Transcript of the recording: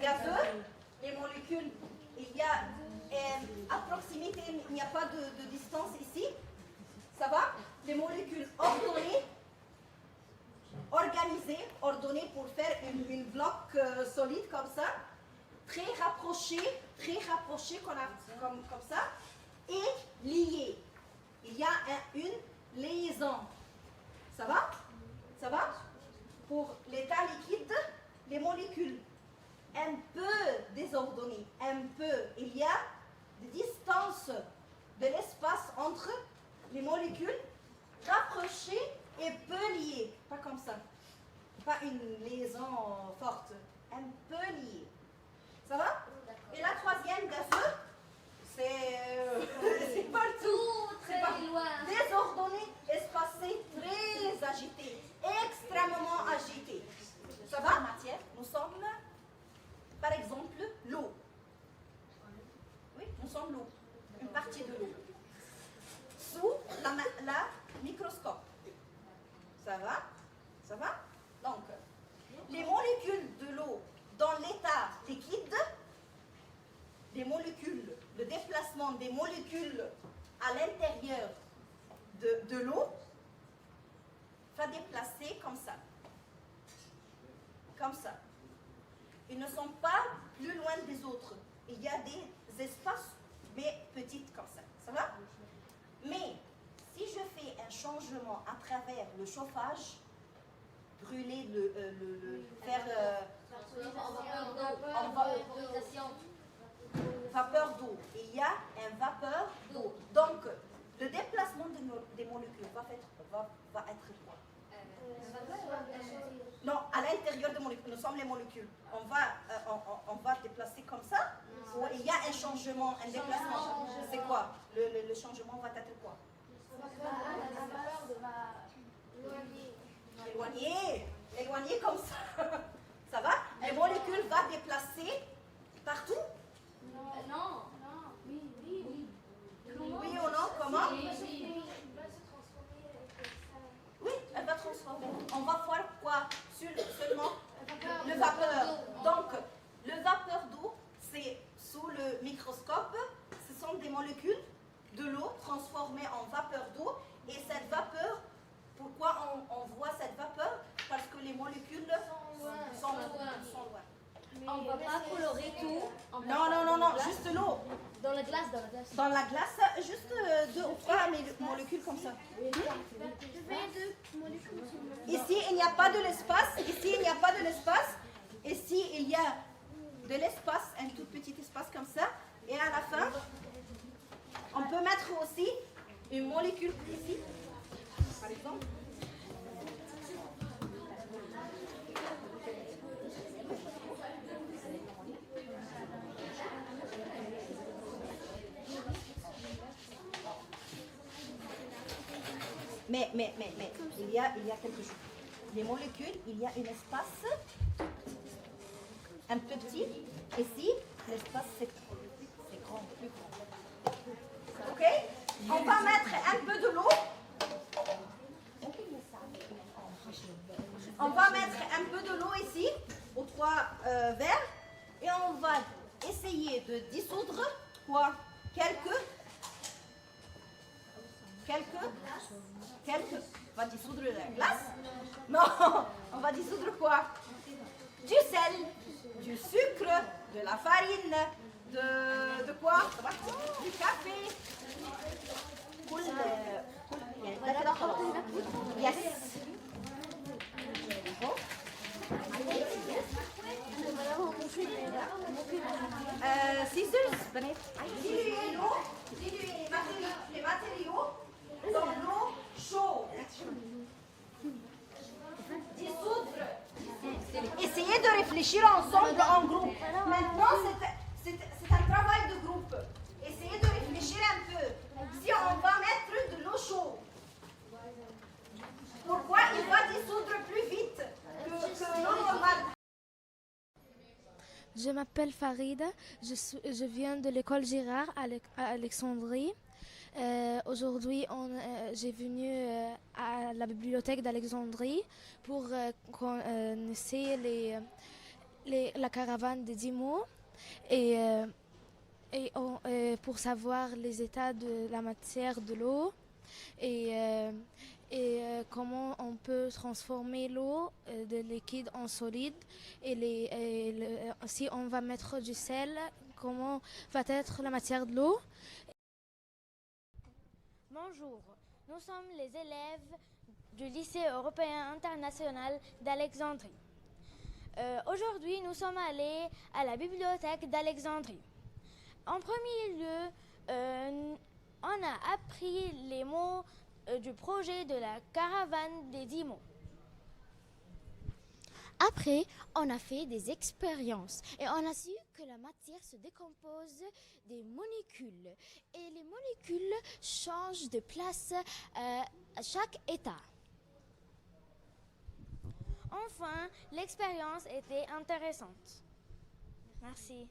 gazeux, les molécules, il y a à proximité, il n'y a pas de distance ici. Ça va? Les molécules ordonnées, organisées, ordonnées pour faire une bloc solide comme ça, très rapprochées comme ça, et liées. Il y a une liaison. Ça va? Ça va? Pour l'état liquide, les molécules un peu désordonnées, un peu. Il y a des distances de l'espace entre les molécules rapprochées et peu liées. Pas comme ça. Pas une liaison forte. Un peu liée. Ça va? Et la troisième gazeux, c'est partout. Très loin. Désordonné, espacé, très agité, extrêmement agité. Ça va? Matière, nous sommes, par exemple, l'eau. Oui, nous sommes l'eau, une partie de l'eau. Sous la microscope. Ça va? Ça va? Donc, les molécules de l'eau dans l'état liquide, le déplacement des molécules à l'intérieur de l'eau va déplacer comme ça. Comme ça. Ils ne sont pas plus loin des autres. Il y a des espaces, mais petites comme ça. Ça va? Mais si je fais un changement à travers le chauffage, brûler faire vapeur d'eau. Il y a un vapeur d'eau. Donc, le déplacement des molécules va être quoi? Non, à l'intérieur des molécules, nous sommes les molécules. On va déplacer comme ça. Ou il y a un changement, un déplacement. C'est quoi? Le changement va être quoi? Éloigner comme ça. Ça va? Les molécules vont déplacer partout? Non. Oui. Oui ou non? Comment? Oui, elle va transformer. On va voir quoi? Seulement le vapeur. Donc, le vapeur d'eau, c'est sous le microscope, ce sont des molécules de l'eau transformées en vapeur d'eau. Et cette vapeur, pourquoi on voit cette vapeur? Parce que les molécules sont loin. On ne va pas colorer tout. Non, juste l'eau. Dans la glace. Dans la glace, juste 2 ou 3 molécules comme ça. Ici, il n'y a pas de l'espace. Ici, il n'y a pas de l'espace. Ici, il y a de l'espace, un tout petit espace comme ça. Et à la fin, on peut mettre aussi une molécule ici, par exemple. Mais il y a quelque chose. Les molécules, il y a un espace un peu petit. Ici, l'espace c'est grand, plus grand. Ok? On va mettre un peu de l'eau. On va mettre un peu de l'eau ici, aux 3 verres, et on va essayer de dissoudre quoi? Quelques. On va dissoudre la glace? Non, on va dissoudre quoi? Du sel, du sucre, de la farine, de quoi? Du café. Yes. Scissors, diluer l'eau, diluer les matériaux dans l'eau chaude. Dissoudre. Essayez de réfléchir ensemble en groupe. Maintenant, c'est un travail de groupe. Essayez de réfléchir un peu. Si on va mettre de l'eau chaude, pourquoi il va dissoudre plus vite que l'eau normale? Je m'appelle Farida, je viens de l'école Girard à Alexandrie. Aujourd'hui, j'ai venu à la bibliothèque d'Alexandrie pour connaître la caravane des 10 mots et, pour savoir les états de la matière de l'eau et, comment on peut transformer l'eau de liquide en solide si on va mettre du sel, comment va être la matière de l'eau. Bonjour, nous sommes les élèves du lycée européen international d'Alexandrie. Aujourd'hui, nous sommes allés à la bibliothèque d'Alexandrie. En premier lieu, on a appris les mots du projet de la caravane des 10 mots. Après, on a fait des expériences et on a su que la matière se décompose des molécules et les molécules changent de place à chaque état. Enfin, l'expérience était intéressante. Merci.